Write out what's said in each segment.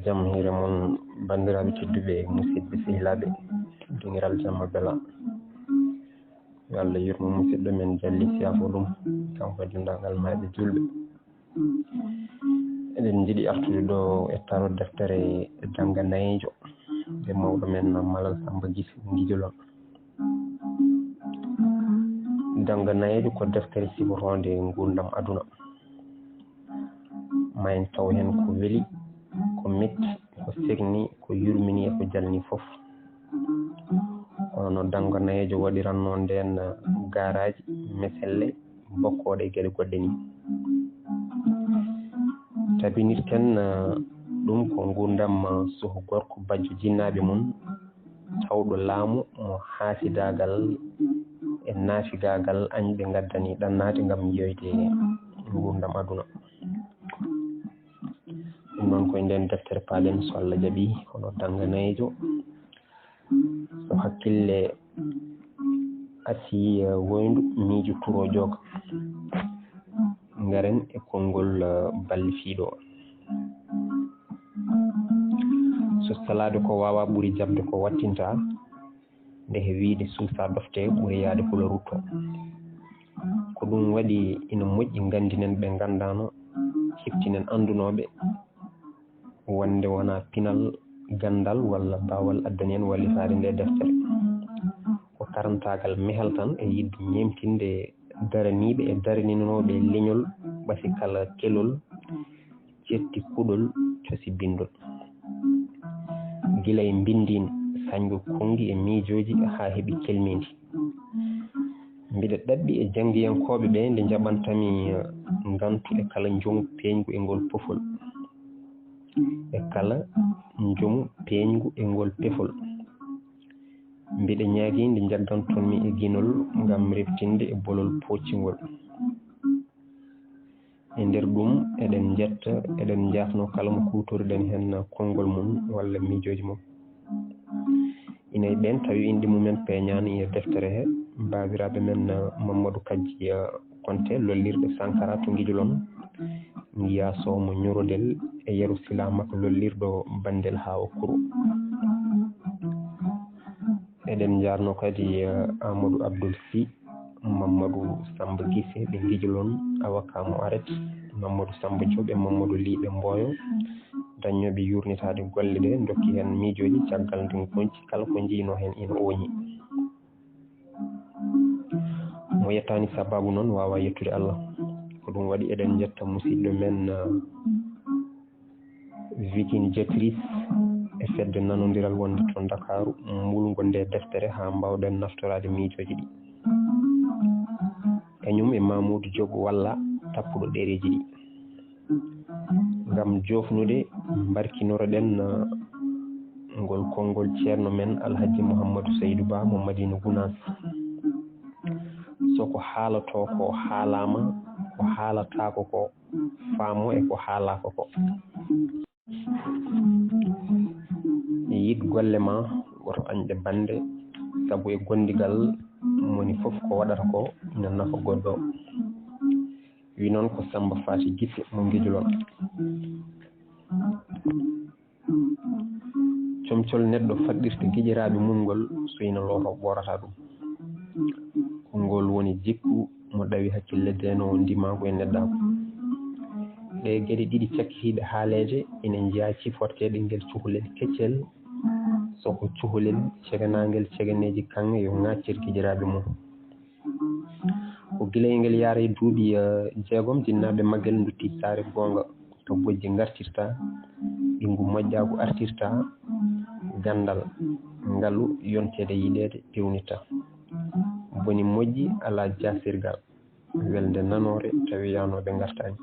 jam hire mon bandiraɓe tedduɓe musidɓe sehilaɓe Dingiral Jamma Belaa yo Allah yurmo musidɗo men jalli siyafo ɗum kanko dendagal maɓe julɓe eɗen jiiɗi artude ɗo e taro deftere Dannga nayeejo e mawɗo men Malal Sammba Gise Dingiral. Dannga nayeejo ko deftere sibotonde gurdam aduna ma en taw hen ko weeli ko metti ko segni ko yurmini e ko jalni fof kono Dannga nayeejo waɗiranno nden garaji meselle bokkoɗe gueɗe goɗɗe ni tabinirten ɗum ko gurdam soho gorko bajjo jinnaɓe mum tawɗo laamu mo haasidagal e naafigagal añɓe gaddani ɗannade gam yiyoyde gurdam aduna ɗum noon koye nden deftere paalen so Allah jaaɓi hono Dannga nayeejo so hakkille asi woyndu miijo turo jooga garen e konngol balli fiiɗo so salade ko wawa ɓuuri jabde ko wattinta nde he wiide suusa dofte ɓuuri yaade hula rutto ko ɗum waɗi ina moƴƴi gandinen ɓe gandano heftinen andunoɓe wonde wona pinal gandal walla bawal addani en wallitade nde deftere ko karantagal mehal tan e yidde ñemtinde daraniɓe e daraninoɓe leñol ɓasi kala kelol cetti kuɗol cosi bindol gila e bindin sañgo kongi e miijoji ha heeɓi kelmidi mbiɗa ɗaɓɓi e jangguiyankoɓe ɓe nde jaɓantami gantu e kala joomu peeñgu e ngol pofol e kala joomu peeñgu e ngol pefol mbiɗa ñaagui nde jaggantonmi e guinol gam reftinde e bolol poccingol e nder ɗum eɗen jetta eɗen jafno kala mo kutoriɗen hen konngol mum walla miijoji mum inayi ɓen tawi inde mumen peeñani e deftere he babiraɓe men Mamadou Kadji Konté lollirɗe Sankara to Guijolon giya sowmo ñorodel e yeru sila makko lollirɗo bandel ha o kuro eɗen jarno kadi Amadou Abdoul Sy Mamadou Sammba Gise ɓe Guijolon awakamo aret Mamadou Samba Diop e Mamadou Liɓe Mboyo dañoɓe yurnitade golle ɗe dokki hen miijoji caggal nde gonci kala ko jiino hen ina ooñi mo yettani sababu noon wawa yettude Allah ko ɗum waɗi eɗen jetta musidɗo men Viking Diatrice e fedde nanodiral wonde to Dakaru mulgo nde deftere ha mbawɗen naftorade miijoji ɗi kañum e Mamoudou Diop walla tappuɗo ɗereji ɗi gam jofnude barkinoroɗen ngol konngol ceerno men Alhaji Mouhamadou Seydou Ba mo Madina Gounass soko haalato ko haalama ko haalatako ko faamo e ko haalako ko yid golle ma woto añɗe bande saabu e gondigal moni foof ko waɗata ko ina nafa goɗɗo wi noon ko Sammba Faty Gise mo Guijolon comcol neɗɗo faɗɗirta guiƴiraɓe mumgol so ina loto ɓorata ɗum ko ngol woni jikku mo ɗawi hakkille denowo ndimago e neɗɗako ɗe gueɗe ɗiɗi cakkitiɗe haaleje ina jeeya ciforteɗe nguel cukalel keccel soko cukalel ceganagel ceganeji kanŋe yo ŋaccir guiƴiraɓe mum ko guilay ngel yaara e duuɓi jeegom jinnaɓe maggel dutti saare gonga to bojji gartirta ɗingu moƴƴagu artirta gandal ngaalu yontede yiɗede pewnitta boni moƴƴi ala jasirgal welde nanore tawi yanoɓe gartani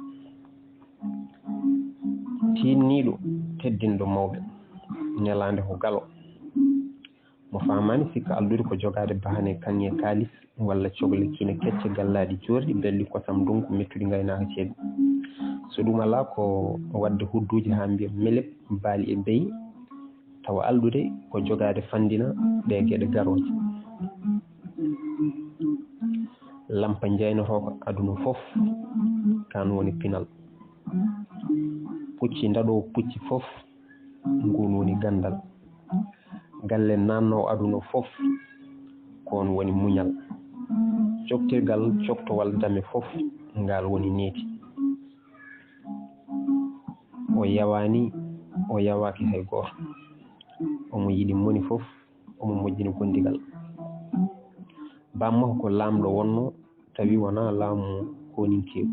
tinniɗo teddinɗo mawɓe ñalande ko galo mo famani sikka aldude ko jogade bahane kanŋe kalis walla cogle kina kecce gallaɗi jorɗi belli kosam dunko mettuɗi gaynaka ceeɗu so ɗum ala ko wadde hudduji ha mbiya meleb baali e beyi tawa aldude ko jogade fandina ɗe gueɗe garoje lampa jeynotoko aduna foof kan woni pinal pucci ndaɗowo pucci foof ngun woni gandal galle nanno aduna fof kon woni muñal coktirgal coktowal dame fof ngal woni neeti o yawani o yawaki hay goto omo yiɗi moni fof omo moƴƴini gondigal bammakko ko laamɗo wonno tawi wona laamu koninkewu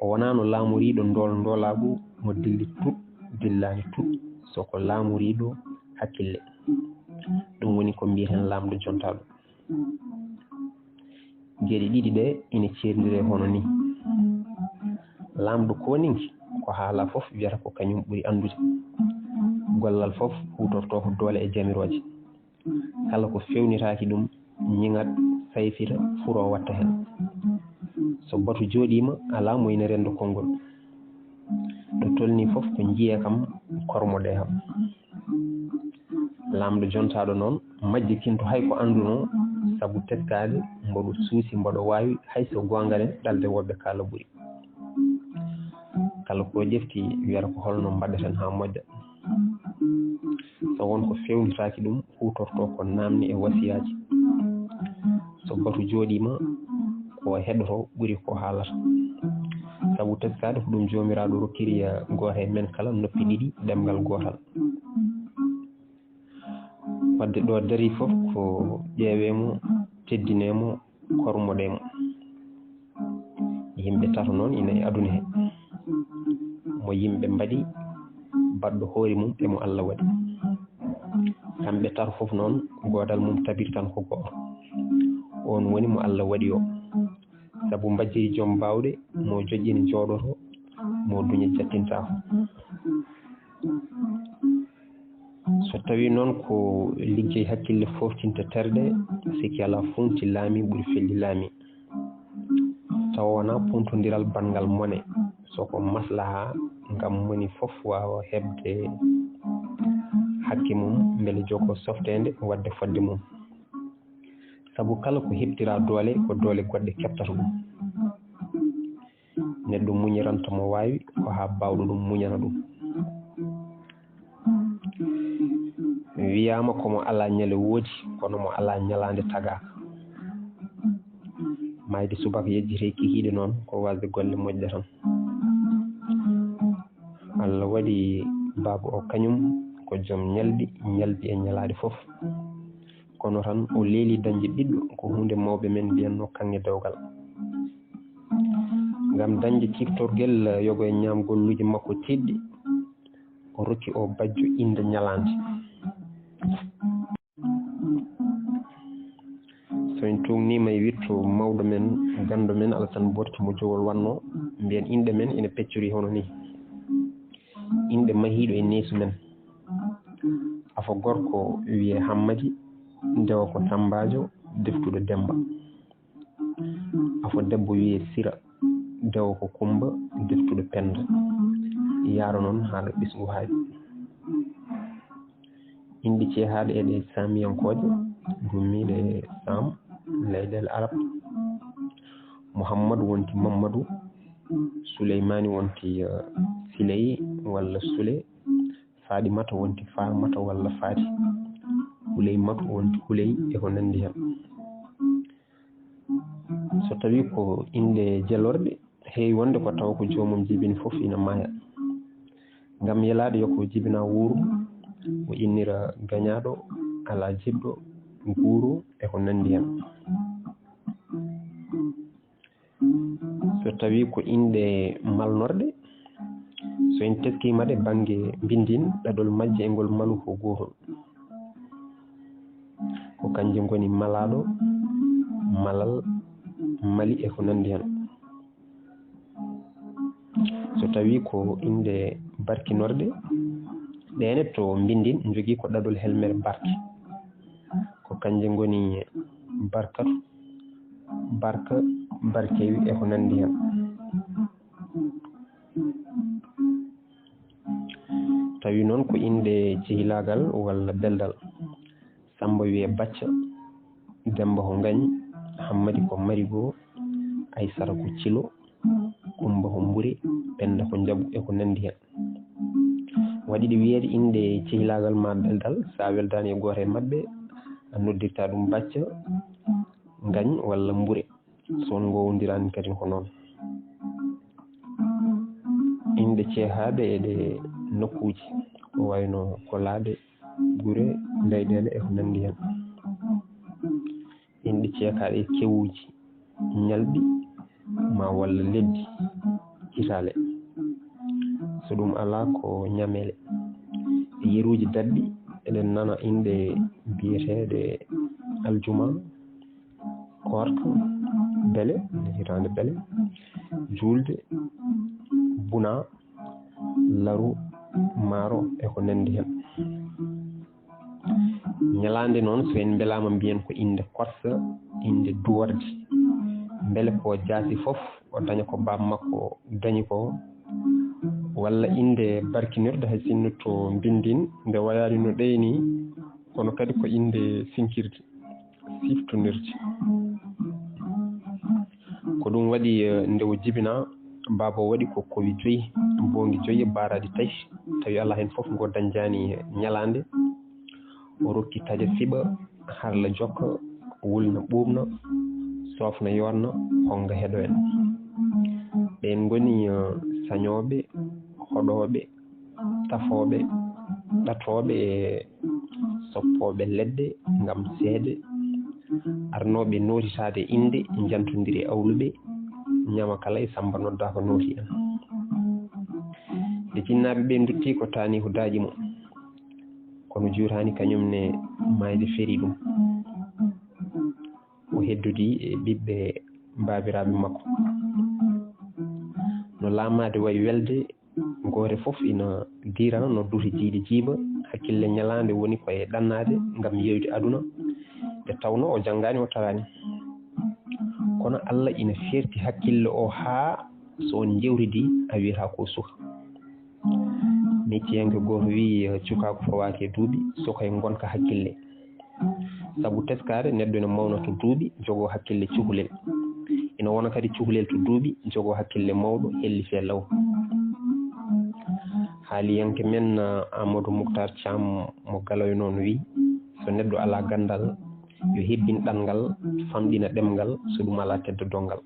o wonano laamuriɗo ndolagu mo dilli tut dillani tut soko laamuriɗo hakkille ɗum woni ko mbiyeten laamɗo jontaɗo geɗe ɗiɗi ɗe ina ceerdire hono ni laamɗo koninki ko haala fof wiyata ko kañum ɓuri andude gollal fof hutorto ko doole e jamiroje kala ko fewnitaki ɗum ñigat sayfita furo watta hen so batu jooɗima ala moyne rendo konngol ɗo tolni fof ko jiiye kam kormoɗe kam laamɗo jontaɗo noon majjikinto hay ko anduno saabu teskade mboɗo suusi mboɗo wawi hayso gongalen ɗalde woɓɓe kala ɓuuri kala ko ƴefti wiyata ko holno mbaɗeten ha moƴƴa so wonko fewnitaki ɗum hutorto ko namni e wasiyaji so batu jooɗima ko heɗoto ɓuuri ko haalata saabu teskade ko ɗum jomiraɗo rokkiri goto e men kala noppi ɗiɗi ɗemgal gotal wadde ɗo dari fof ko ƴeewemo teddinemo kormoɗemo yimɓe tato noon ina e aduna he mo yimɓe mbaɗi baɗɗo hoore mum emo Allah waɗi kamɓe tato fof noon godal mum tabiri tan ko goto on woni mo Allah waɗi o saabu mbajjiri joom bawɗe mo joƴƴini jooɗoto mo duña jattintako so tawi noon ko liggey hakkille foftinta terɗe sikki ala funti laami ɓuuri felli laami taw wona puntodiral bangal mone soko maslaha ngam moni fof wawa hebde hakke mum beele jogo softede wadde fodde mum saabu kala ko heɓtira doole ko doole goɗɗe keɓtata ɗum neɗɗo muñiranta mo wawi ko ha bawɗo ɗum muñana ɗum wiyama komo ala ñale woodi kono mo ala ñalande tagaka mayde subaka yejjite kikiɗe noon ko wasde golle moƴƴe tan Allah waɗi baaba o kañum ko joom ñalɗi e ñalade fof kono tan o leeli dañde ɓiɗɗo ko hunde mawɓe men mbiyanno kanŋe dewgal ngam dañde ciftorguel yogo e ñamgolluji makko tiɗɗi o rokki o bajjo inde ñalande so en tumnima e wirtu mawɗo men gando men Alassane Borti mo jogol wanno mbiyen inɗe men ene peccori hono ni inɗe mahiɗo e neesu men afo gorko wiye Hammadi ndewa ko Sambajo deftuɗo Demba afo debbo wiye Sira dewa ko Kumba deftuɗo Penda yaaro noon haɗa ɓesgu haaji inɗe ceehaɗe eɗe samiyankoje gummiɗe Sam leyɗele Arab Mouhammadou wonti Mamadou Souleymani wonti Siley walla Soule Fadimata wonti Famata walla Fati Huleymatu wonti Huley e ko nandi hen so tawi ko inde jelorɗe heewi wonde ko taw ko jomum jibini fof ina maaya ngam yalade yoko jibina wuuru o innira gañaɗo ala jiɗɗo guuru e ko nandi hen so tawi ko inde malnorɗe so en teskimaɗe banggue bindin ɗaɗol majje e ngol malu ko gotol ko kanje goni malaɗo malal mali e ko nandi hen so tawi ko inde barkinorɗe ɗene to bindin jogui ko ɗaɗol helmere barke ko kanje goni barkatu barka barkewi e ko nandi hen tawi noon ko inde cehilagal walla beldal Sammba wiye Bacca Demba ko Gagne Hammadi ko Marigo Aysara ko Thilo Kumba ko Mburi Penda ko Jabu e ko nandi hen waɗi ɗi wiyeede inde cehilagal ma beldal sa weldani e goto e mabɓe a noddirta ɗum bacca gañ walla mbure son gowondirani kadi ko noon inde ceehaɓe e ɗe nokkuji ko wayno kolaɗe gure leyɗele e ko nandi hen inde ceekaɗe e kewuji ñalɗi ma walla leddi kitale so ɗum ala ko ñamele e yeruji dadɗi eɗen nana inde biyeteɗe aljuma korka bele hitande bele julde buna laru maaro e ko nandi hen ñalande noon so en belama mbiyen ko inde korsa inde duwarde beele ko jaasi foof o daña ko bam makko dañi ko walla inde barkinirde hay sinno to bindin nde wayani no ɗeyni kono kadi ko inde sinkirde siftonirde ko ɗum waɗi nde o jibina baba waɗi ko kowi 5 bongi 5 baraji 3 tawi ala hen foof ngo dañjani ñalande o rokki taja fiɓa harla jokka wulna ɓuɓna sofna yonna honga heeɗo en ɓen goni sañoɓe hoɗoɓe tafoɓe ɗatoɓe e soppoɓe leɗɗe ngam seede arnoɓe notitade inde jantodiri awluɓe ñama kala e Sammba nodda ko nooti en nde jinnaɓe ɓe dutti ko tani ko daaƴi mum kono jurani kañumne mayde feri ɗum o heddudi e ɓiɓɓe babiraɓe makko no laamade wayi welde goto foof ina dira no duuti jiiɗi jiiba hakkille ñalande woni koye ɗannade ngam yewde aduna nde tawno o janggani o tarani kono Allah ina ferti hakkille o haa so on jewridi a wiyata ko suka mecciyanke goto wi cukako fawaki e duuɓi sokoye gonka hakkille saabu teskare neɗɗo ene mawna to duuɓi jogo hakkille cukalel ina wona kadi cukalel to duuɓi jogo hakkille mawɗo helli fe law haaliyanke men Amadou Moukhtar Thiam mo Galoyo noon wi so neɗɗo ala gandal yo hebbin ɗanngal famɗina ɗemgal so ɗum ala tedda dongal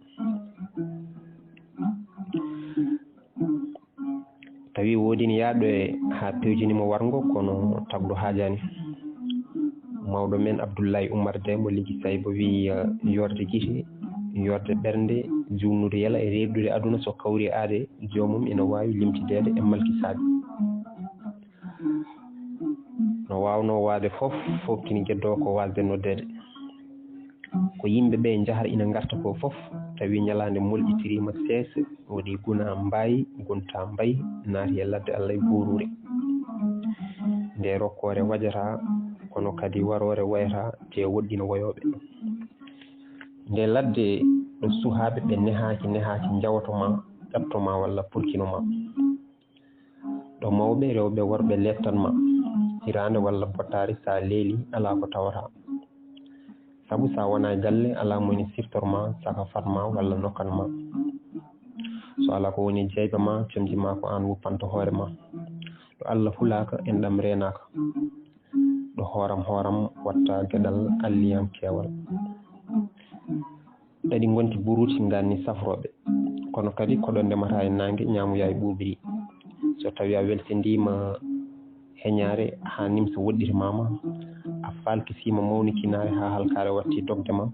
tawi woodini yaaɗo e ha pewjinimo wargo kono tagdo haajani mawɗo men Abdoulaye Oumar Dembo liggi saybo wi yorde Gise yorde ɓernde jumnude yela e reedude aduna so kawri aade jomum ina wawi limtidede e malkisaɓe no wawno waade fof kini jeddo ko wasde noddede ko yimɓe ɓe jahar ina garta ko fof tawi ñalande molƴitirima seesa waɗi guna mbayi gonta mbayi naati e ladde Allah e burure nde rokkore wajata kono kadi warore wayata te woɗɗino wayoɓe nde ladde ɗo suhaɓe ɓe nehaki jawtoma ɗattoma walla purkinoma ɗo mawɓe rewɓe worɓe lettanma hirande walla bottari sa leeli ala ko tawata sabu sa wona galle ala moni siftorma saka fatma walla nokkanma so ala ko woni jeyba ma comjima ko an wuppanto hoore ma ɗo Allah hulaka en ɗam renaka ɗo hooram watta gueɗal alliyam keewal ɗaɗi gonti buruti ganni safroɓe kono kadi koɗo ndemata e nangue ñamuya e ɓuɓiri so tawi a weltindima heñare ha nimsa woɗɗitimama a falkisima mawnikinare ha halkare watti dogde ma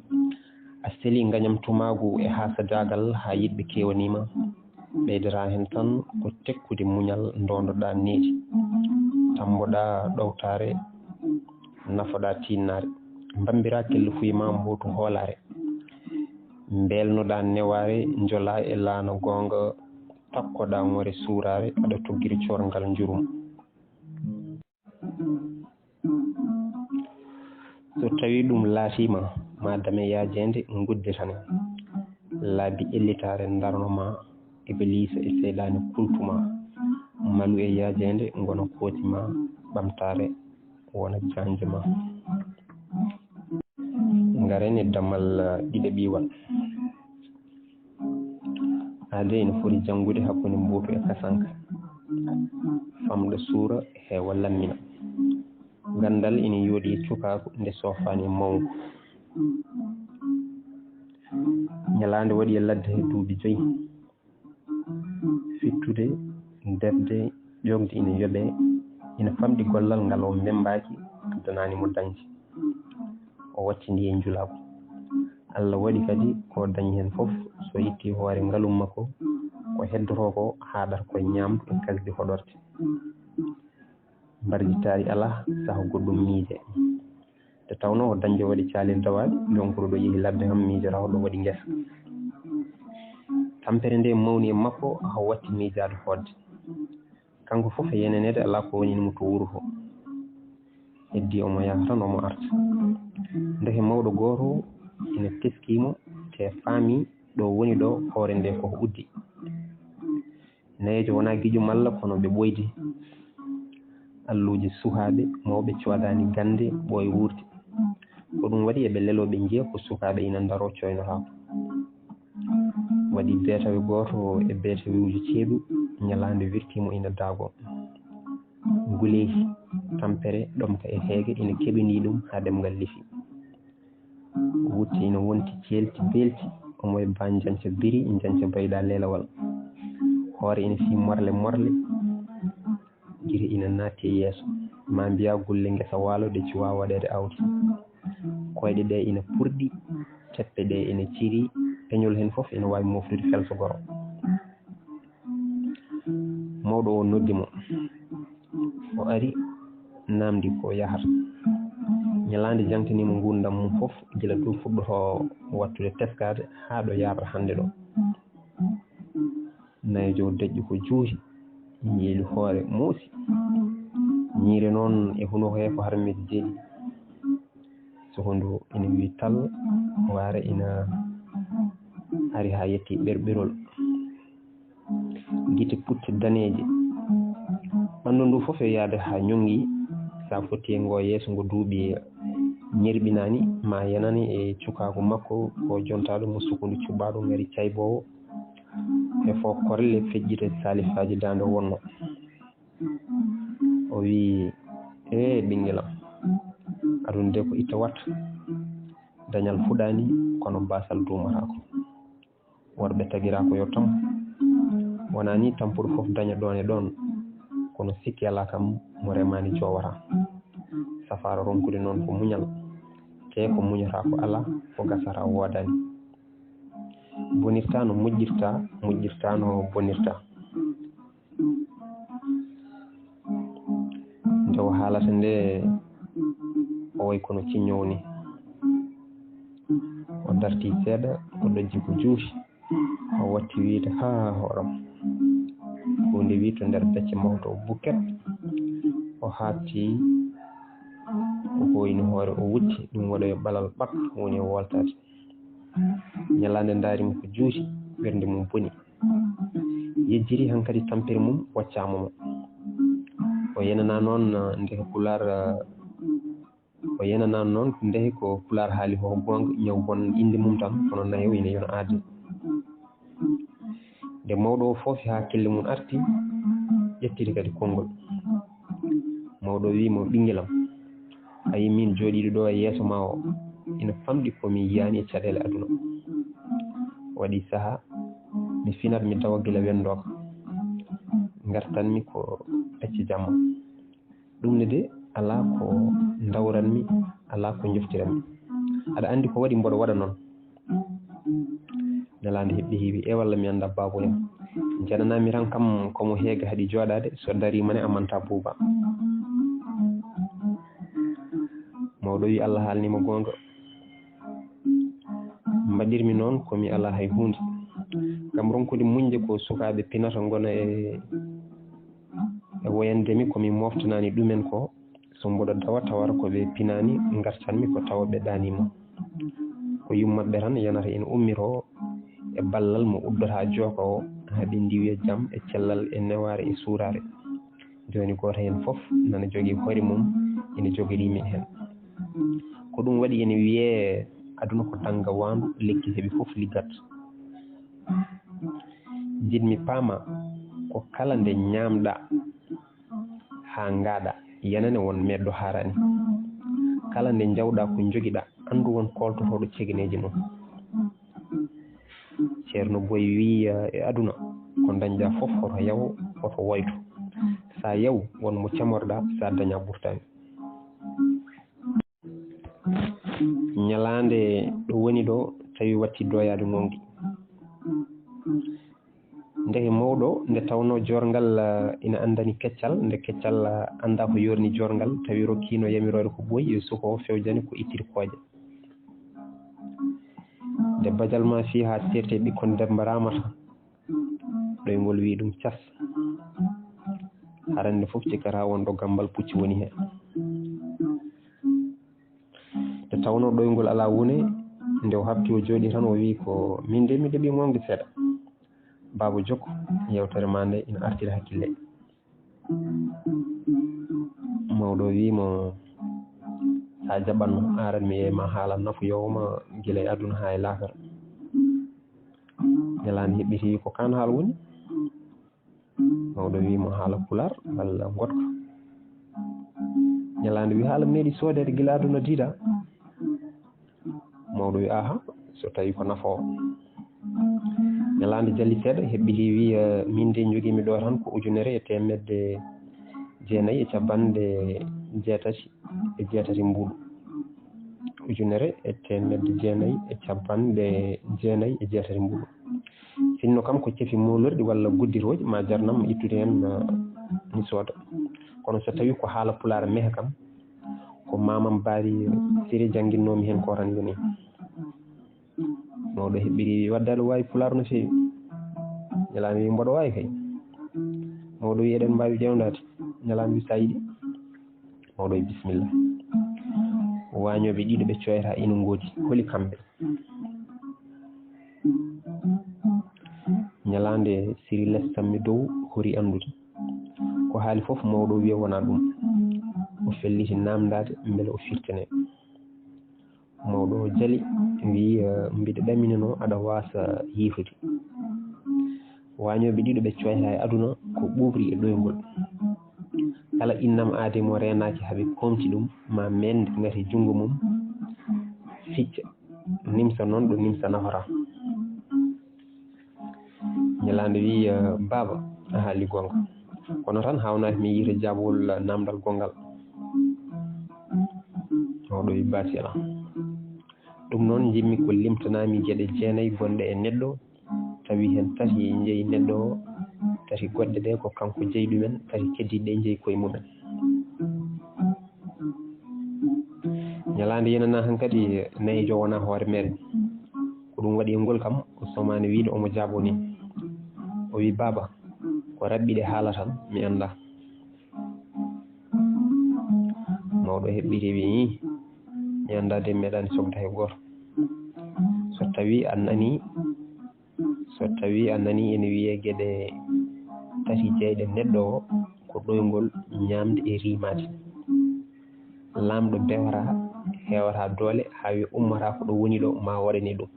a seeli gañam tumagu e haasa dagal ha yiɗɓe kewanima ɓeydata hen tan ko tekkude muñal dondoɗa neeti tamboɗa ɗowtare nafoɗa tinnare bambira kello fuyima mbotu hoolare belnoɗa neware jola e laana gonga takkoɗa ngore suurare aɗa toggiri corngal jurum so tawi ɗum laatima madame yajede gudde tan laabi ellitare darnoma Iblisa e seyɗane kultuma malu e yajede gona kootima ɓamtare wona janje ma ngaren e dammal ɗiɗe ɓiwal ade ene foti janngude hakkunde mbotu e kasanka famɗo suura heewa lammina gandal ina yooɗi cukaaku nde sofaani mawngu ñalaande waɗi e ladde duuɓi 5 fittude defde ƴogde ina yoɓee ina famɗi gollal ngal o membaaki addanaani mo dañde o waccindi e njulaagu Allah waɗi kadi ko dañi heen fof so itti hoore ngalum makko ko heddotoo ko haaɗata koye ñaamdu e kasdi hoɗorde mbarjitaari alaa saha goɗɗum miije nde tawnoo o dañde waɗi caalel dawaaɗi jonkuru ɗo yehi ladde ham miijoraa ɗo waɗi ngesa tampere nde mawni e makko haa watti miijaade hoodde kanko fof e yenenede alaa ko wonino to wuro to heddi omo yaha tan omo arta ndeke mawɗo gooto ina teskiimo te faami ɗo woni ɗo hoore nde koko uddi nayeejo wonaa giƴo malla kono ɓe ɓoydi alluuji sukaaɓe mawɓe coodaani gannde ɓooye wuurti ko ɗum waɗi eɓe lelooɓe njiya ko sukaaɓe ina ndaroo coynotaako waɗi beetawe gooto e beetaweuji ceeɗu ñalaande wirtiimo ina daagoo nguleeki tampere ɗomka e heege ina keɓinii ɗum haa demngal lifi wutti ina wonti ceelti beelti omo e baan janca biri janca bayɗaa leelawal hoore ina fii morle morle giri ina naatti e yeeso ma mbiyaa gulle ngesa waalo ɗe cuwaa waɗeede aawdi koyɗe ɗe ina purɗi teppe ɗe ina cirii peñol heen fof ina waawi moftude felso goro mawɗo o noddi mo o ari naamdi ko yahata ñalaande jankanimo ngurdam mum fof gila ɗum fuɗɗotoo wattude teskaade haa ɗo yarata hannde ɗo nayeejo deƴƴi ko juuti yiili hoore muusi ñiire noon e hunoko hee ko harmide jeeɗi sohondu ina wii tal waare ina ari haa yetti ɓerɓerol gite putte daneeje ɓanndu ndu fof e yahde haa ñoŋngii sa fotti e ngoo yeeso ngo duuɓi ñerɓinaani ma yanani e cukaaku makko ko jontaaɗo mo sukundu cuɓaaɗo ngari cayboowo e fof korle feƴƴite salifaaji daande wonno o wii ɓingelam aɗum de ko itta watta dañal fuɗaani kono baasal duumataako worɓe tagiraa ko yo tam wonaa ni tampuɗo fof daña ɗoon e ɗoon kono sikki alaa kam mo remaani joowata safaara ronkude noon ko muñal te ko muñataa ko alaa ko gasataa woodaani bonirtaa no moƴƴirtaa no bonirtaa nde o haalata nde o way kono ciññowo ni o dartii seeɗa o ɗojji ko juuti o watti wiide haa hooram hunde wi to nder becce mawto o bukket o haatti o hoyni hoore o wutti ɗum waɗa e ɓalal ɓak woni e woltaade ñalaande ndaarimo ko juuti ɓernde mum boni yejjiri hankadi tampere mum waccaama mo o yenanaa noon ndeke pulaar o yenanaa noon ndeke ko pulaar haali ko goonga ñaw bon inde mum tan kono nayo ina yona aadde nde mawɗo o fof hakkille mum arti ƴettiri kadi konngol mawɗo o wiimo ɓingelam a yi min jooɗiiɗo ɗo e yeeso ma o ina famɗi komi yiyaani e caɗeele aduna waɗi sahaa mi finat mi dawa gila wendooka ngartanmi ko pecce jamma ɗum ne de alaa ko ndawranmi alaa ko joftiranmi aɗa anndi ko waɗi mboɗo waɗa noon nelaande heɓɓi heewi e walla mi annda baaboyam jananaami tan kam komo heega haɗi jooɗaade so dariima ne amanta buuba mawɗo wi Allah haalnima goonga mbaɗirmi noon komi alaa hay huunde ngam ronkude muñde ko sukaaɓe pinata ngona e woyandemi komi moftanaani ɗumen ko so mboɗo dawa tawata ko ɓe pinaani ngartanmi ko tawa ɓe ɗaanima ko yummatɓe tan yanata ina ummiroo e ballal mo uddotaa jooka o haa ɓe ndiwi e jam e cellal e newaare e suuraare jooni gooto heen fof nana jogii hori mum ina jogoriimin heen ko ɗum waɗi ene wiyee aduna ko dannga waandu lekki heɓi fof liggat jiɗmi paama ko kala nde ñaamɗaa ha ngaada yenane won meddo harani kala nde jawɗa ko jogiɗa andu won koltotoɗo cegineji noon ceerno boy wi e aduna ko dañɗa fof hoto yaw hoto woyto sa yaw won mo camorɗa sa daña ɓurtani ñalande ɗo woni ɗo tawi watti doyade gonɗi ndeke mawɗo nde tawno jorgal ina andani keccal nde keccal anda ko yorni jorgal tawi rokkino yamirode ko ɓooyi e suko fewjani ko ittiri kooƴe nde badial ma fi ha serte ɓikkon Demba Ramata ɗoygol wi ɗum cas harande fof cikkata wonɗo gambal pucci woni he nde tawno ɗoygol ala wone nde o habti o jooɗi tan o wi ko min de mi ɗeɓi momde seeɗa Baba Jokko yewtere ma nde ina artira hakkille mawɗo wimo sa jaɓanno aran mi yeyma haala nafu yowma gila e aduna ha e laakara ñalande heɓɓiti ko kan haala woni mawɗo wimo haala pular walla gotka ñalande wi haala meeɗi soodede gila aduna diida mawɗo wi aha so tawi ko nafoo ñalande jalli seeɗa heɓɓiti wi min de joguimi ɗo tan ko 1,997 mbuɗu 1,997 mbuɗu sinno kam ko cefi molorɗi walla guddiroji ma jarnam ittude hen mi sooda kono so tawi ko haala pulaar mehe kam ko mamam baari siri jangguinnomi hen ko tan yoni mawɗo heɓɓiri waddade wawi pulaar no fewi ñalande wi mboɗo wawi kay mawɗo wi eɗen mbawi ƴewdade ñalande wi sa yiɗi mawɗo wi bisimilla wañoɓe ɗiɗo ɓe coyata ina goodi holi kamɓe ñalande siri lestammi dow hori andude ko haali foof mawɗo wiya wona ɗum o felliti namdade beele o firtine mawɗo o jaali wi mbiɗa ɗaminino aɗa wasa yiifude wañoɓe ɗiɗo ɓe coyata e aduna ko ɓuɓri e ɗoygol kala innam aade mo renaki haaɓe komti ɗum ma mende ngati jungo mum ficca nimsa noon ɗo nimsa nafata ñalande wi baba a haali gonga kono tan hawnaki mi yiita jaabowol namdal gongal mawɗo wi basi ala ɗum noon jimmi ko limtanami gueɗe 9 gonɗe e neɗɗo tawi hen tati jeeyi neɗɗo o tati goɗɗe ɗe ko kanko jeeyi ɗumen tati keddiɗe jeeyi koye mumen ñalande yenana han kadi nayeejo wona hoore mere ko ɗum waɗi ngol kam o somani wiide omo jaabo ni o wi baba ko rabɓiɗe haala tan mi anda mawɗo heɓɓiri wi mi anda de meeɗani sogda hay goto so tawi a nani ene wiye gueɗe tati jeyɗe neɗɗo o ko ɗoygol ñamde e rimade lamɗo bewata hewata doole ha wi ummata ko ɗo woni ɗo ma waɗani ɗum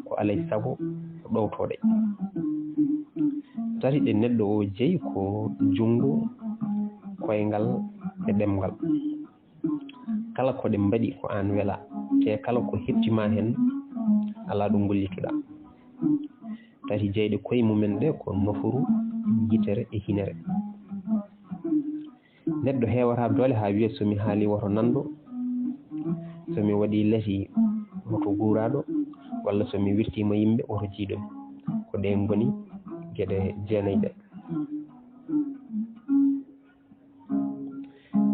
ko alay saago ko ɗowtoɗe tati ɗe neɗɗo o jeeyi ko jungo koyngal e ɗemgal kala ko ɗe mbaɗi ko an wela te kala ko heptima hen ala ɗo gollitoɗa tati jeyɗe koye mumen ɗe ko nofuru yitere e hinere neɗɗo hewata doole ha wiya somi haali woto nando somi waɗi leti woto guraɗo walla somi wirtima yimɓe woto jiiɗomi ko ɗe goni gueɗe 9 ɗe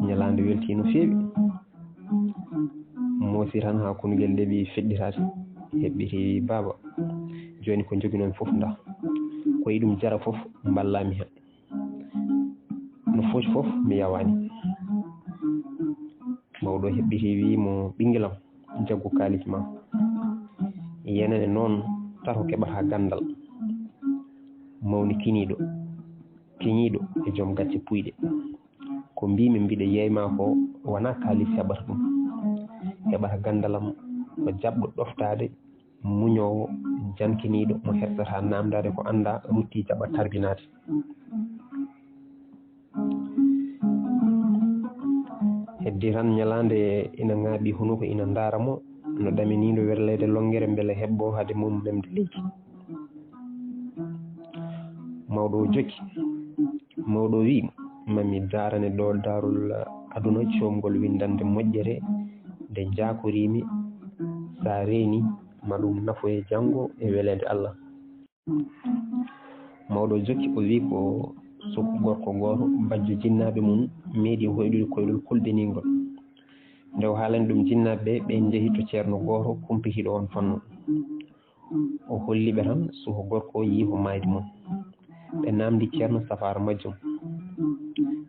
ñalande welti no feewi moosi tan ha konngel nde ɓi feɗɗitade heɓɓiti baba joni ko joguinomi foof nda koye ɗum jara foof ballami hen no foti foof mi yawani mawɗo heɓɓiti wimo ɓinguelam jaggu kalis ma yenene noon tato keɓata gandal mawni kiñiɗo e joom gacce puyɗe ko mbimi mbiɗa yeyma ko wona kalis heɓata ɗum heɓata gandalam ko jaɓɗo ɗoftade muñowo jankiniɗo mo hersata namdade ko anda rutti jaɓa tarbinade heddi tan ñalande ina ŋaaɓi hunuko ina ndaara mo no ɗaminiindo werleyde longere mbele hebbo hade mum memde leydi. Mawɗo o joki mawɗo wi mami darane ɗo darul aduna comgol windande moƴƴere nde jakorimi sa reeni ma ɗum nafo e janngo e welede Allah. Mawɗo jokki o wi ko suku gorko goto bajjo jinnaɓe mum meeɗi hoyɗude koyɗol kulɗiningol nde o haalani ɗum jinnaɓe ɓe jeehi to ceerno goto kumpitiɗo on fannu. O holliɓe tan suku gorko yi ko maydi mum ɓe namdi ceerno safaro majjum.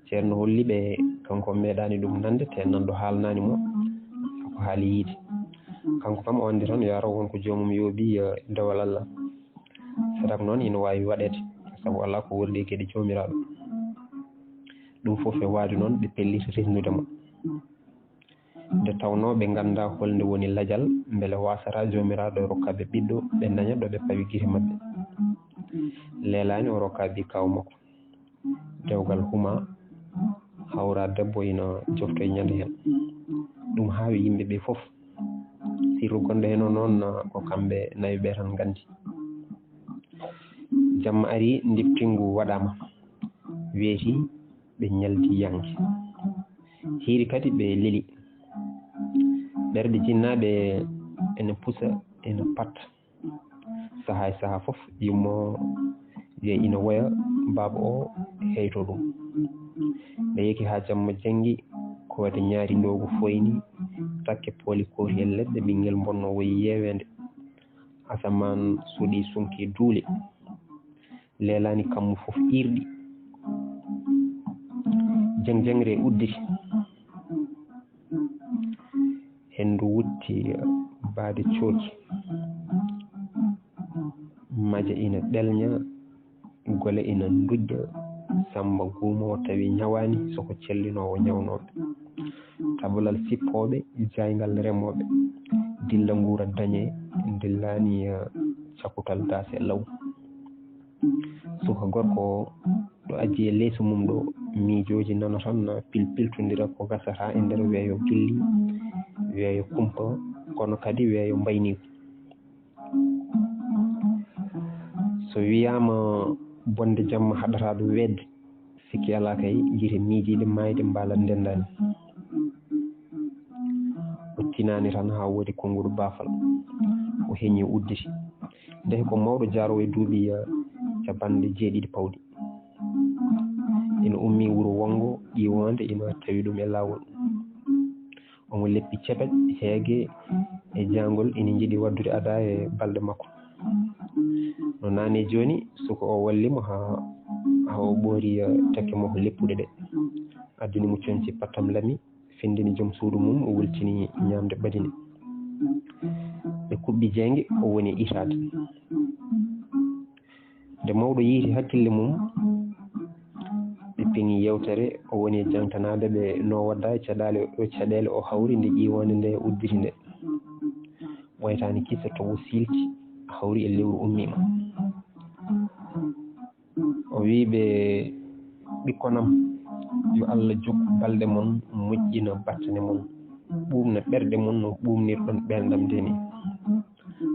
Ceerno holliɓe kanko meeɗani ɗum nande te nanɗo haalnani mo ko haali yiide. Kanko kam o andi tan yo araw wonko jomum yooɓi dewal Allah. sadak noon ina wawi waɗede saabu ala ko wordi gueɗe jomiraɗo. ɗum foof e waadi noon ɓe pelliti resnude mo nde tawno ɓe ganda holnde woni ladial beele wasata jomiraɗo rokkaɓe ɓiɗɗo ɓe daña ɗo ɓe pawi guite mabɓe. leelani o rokkaɓi kaw makko dewgal huma hawra debbo ina jofto e ñande hen. ɗum haawi yimɓeɓe foof sirru gonɗo hen o noon ko kamɓe nayi ɓe tan gandi. jamma ari diftingu waɗama weeti ɓe ñaldi yanke hiiri kadi ɓe leeli ɓerɗe jinnaɓe ene pusa ene patta saaha e saaha foof yummo wiye ina woya baaba o heyto ɗum. ɓe yeki ha jamma janggi kowade ñaari ndogu foyni takke pooli kooti e leɗɗe ɓinguel bonno woyi yewede asaman suuɗi sunki duule leelani kammu foof irɗi jeng jengre udditi hendu wutti baade cooki maja ina ɗelña gole ina dujja Sammba guumo tawi ñawani soko cellinowo ñawnoɓe tabalal sippoɓe jaygal remoɓe dilla nguura dañe dillani cakutal dase law. suka gorko ɗo aji e leysa mum ɗo miijoji nana tan pilpiltodira ko gasata e nder weeyo gilli weeyo kumpa kono kadi weeyo mbayniku. so wiyama bonde jamma haɗata ɗum wedde sikki ala kay guite miijiɗe mayde mbalat ndendani. o tinani tan ha woodi konngol baafal o heeñi udditi nde ko mawɗo jaarowo e duuɓi capanɗe 7 pawɗi. ina ummi wuro wongo ƴiwonde ina tawi ɗum e lawol. omo leppi cepet heege e jangol ina jiiɗi waddude ada e balɗe makko. no nane joni suko o wallimo ha o ɓoori tekke makko leppuɗe ɗe addini mo conci pattam lami findini joom suudu mum o wultini ñamde ɓadine ɓe kuɓɓi jeygue o woni itade. nde mawɗo yiiti hakkille mum ɓe peŋi yewtere o woni jangtanade ɓe no wadda caɗele o hawri nde ƴiwonde nde udditi nde ɓoytani kissa to o silti hawri e lewru ummima. o wi ɓe ɓikkonam yo Allah jokku balɗe mon moƴƴina battane mon ɓuumna ɓerɗe mon no ɓuumnirɗon ɓenɗam nde ni.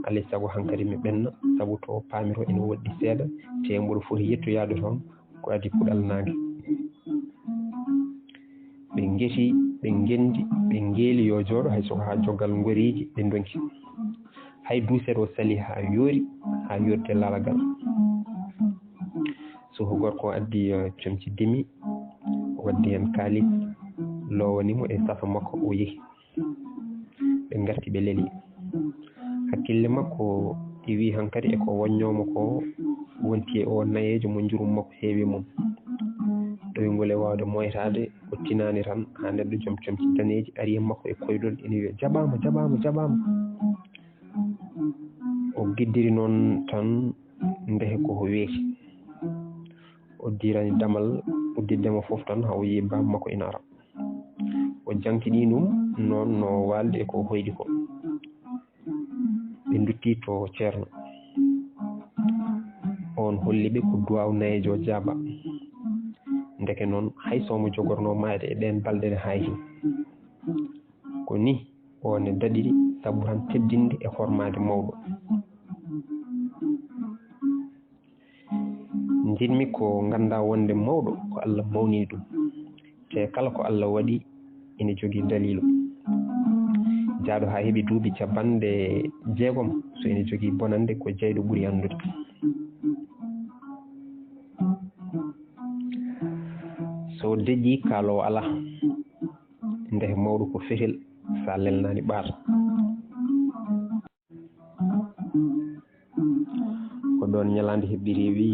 alay saago hankkadi mi ɓenna saabu to paamiro ina woɗɗi seeɗa te mboɗo foti yettoyade toon ko adi puɗal nangue. ɓe geeti ɓe gendi ɓe ngeeli yo jooɗo hay soko ha joggal ngoriji ɓe donki hay duuseɗo o sali ha yoori ha yorde lalagal. soko gorko addi comci demi waddi hen kaalis lowanimo e safa makko o yeehi ɓe garti ɓe leeli. hakkille makko wi hankkadi eko wonñomo ko wonti e o nayeejo mo jurum makko heewi mum ɗoygol e wawde moytade o tinani tan ha neɗɗo joom comci daneji ari e makko e koydol ina wiya jaɓama jaɓama jaɓama. o giddiri noon tan ndehe koko weeti o dirani damal uddiddemo foof tan ha o yi bam makko ina ara o jankiɗi ɗum noon no walde eko hoyɗi ko. ɓe dutti to ceerno on holliɓe ko duwaw nayeejo jaaba ndeke noon hay somo jogorno mayde e ɗen balɗe ne hayni ko ni o ne daɗiɗi sabu tan teddinde e hormade mawɗo. jinmi ko ganda wonde mawɗo ko Allah mawni ɗum te kala ko Allah waɗi ina jogii dalilu. jaaɗo ha heeɓi duuɓi capanɗe 6 so ina jogii bonande ko jeyɗo ɓuri anndude. so deƴƴi kaalowo ala nde mawɗo ko fetel sa lelnani ɓaata. ko ɗon ñalande heɓɓiri wi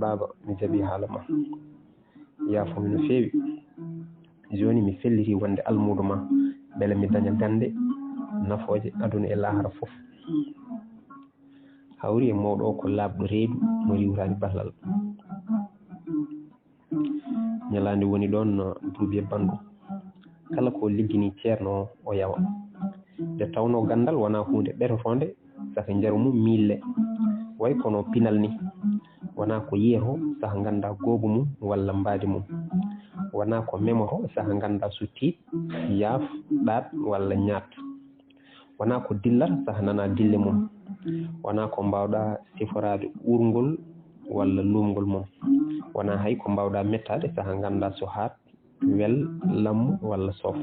baaba mi jaɓi haala ma yaafumi no feewi joni mi felliti wonde almudo ma beele mi daña gande nafooje aduna e lahara fof. hawri e mawɗo o ko laaɓɗo reedu mo riwtani ballal. ñalande woni ɗon duuɓi e bandu kala ko liggini ceerno o yawa nde tawno gandal wona hunde ɓetotonde saka jaru mum 1000 way kono pinal ni wona ko yiyato saha ganda googu mum walla mbaadi mum wona ko memoto saha ganda so tiiɗ yaaf ɗaat walla ñaat wona ko dillata saha nana dille mum wona ko mbawɗa siforade urgol walla lumgol mum wona hay ko mbawɗa mettade saha ganda so haat wel lammu walla soof.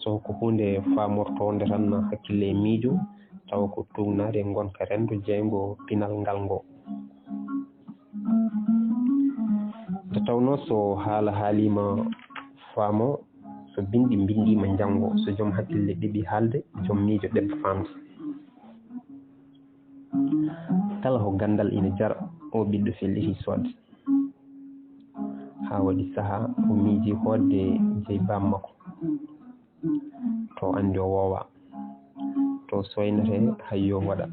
so ko hunde famortonde tan hakkille e miijo tawa ko tugnade e gonka rendo jeygo pinal ngal ngo. nde tawno so haala haalima faamo so bindi bindima janggo so joom hakkille ɗiɓi haalde joom miijo ɗebbo famde. kala ko gandal ina jara o ɓiɗɗo felliti sodde ha waɗi saaha o miiji hodde jeyi bammakko to andi o woowa to soynete hayyo waɗa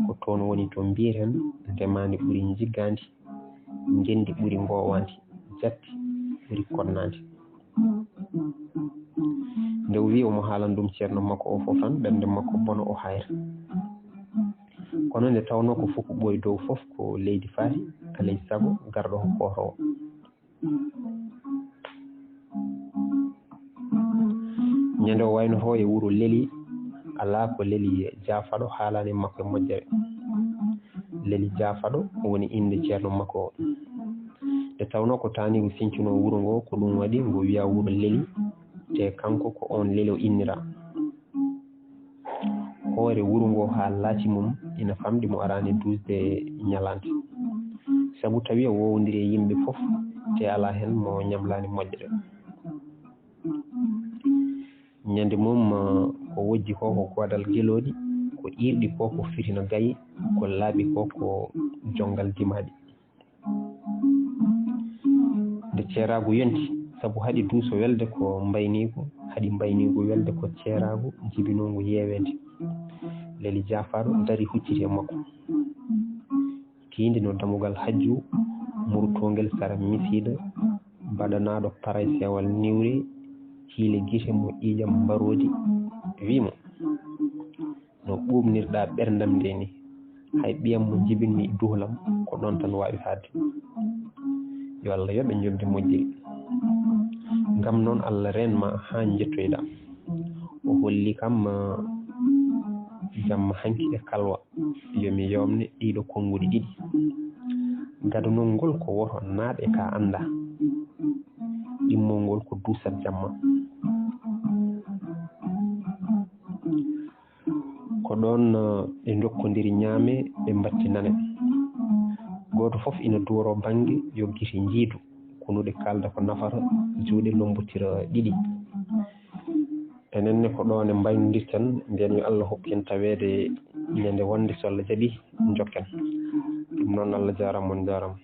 ko toon woni to mbiyeten ndemandi ɓuuri jiggandi ngendi ɓuuri ngowandi jatti ɓuuri konnandi. nde o wi omo haalan ɗum ceerno makko o fof tan ɓernde makko bono o hayra kono nde tawno ko fof ko ɓooyi dow fof ko leydi faati alay saago garɗo ko kotowo. ñande o waynoto e wuro Leli ala ko Leli Jaafaɗo haalani makko e moƴƴere. Leli Jaafaɗo woni inde ceerno makko o nde tawno ko tani ko sincino wuro ngo ko ɗum waɗi ngo wiya wuro Leli te kanko ko on Leli o innira. hoore wuro ngo ha laati mum ina famɗi mo arani dusde ñalande sabu tawi o wowodiri e yimɓe fof te ala hen mo ñamlani moƴƴere. ñande mum ko wojji ko ko godal gueloɗi ko irɗi ko ko fitina gayi ko laaɓi ko ko jongal dimaɗi. nde ceeragu yonti sabu haɗi duuso welde ko mbaynigu haɗi mbaynigu welde ko ceeragu jibinogu yeewede. Leli Jaafaɗo dari hucciti e makko tiinde no damugal hajju murtongel sara misiida baɗanaɗo paray sewal niwre hiile Gise mo ƴiƴam mbarodi wimo no ɓuɓnirɗa ɓerdam nde ni hay ɓiyam mo jibinmi duhlam ko ɗon tan wawi hadde. yo Allah yoɓe jobde moƴƴiri ngam noon Allah renma ha jettoyɗa. o holli kam jamma hanki e kalwa yomi yomne ɗiɗo konguɗi ɗiɗi gadunol ngol ko woto naaɗe ka anda ɗimmol ngol ko duusat jamma. ko ɗon ɓe jokkodiri ñaame ɓe mbatti nane goto fof ina duworo banggue yo Gise jiidu konuɗe kalda ko nafata juuɗe lombotira ɗiɗi. enenne ko ɗon e mbaynodirten mbiyen yo Allah hokku en tawede ñande wonde so Allah jaaɓi jokken. ɗum noon Allah jarama on jarama.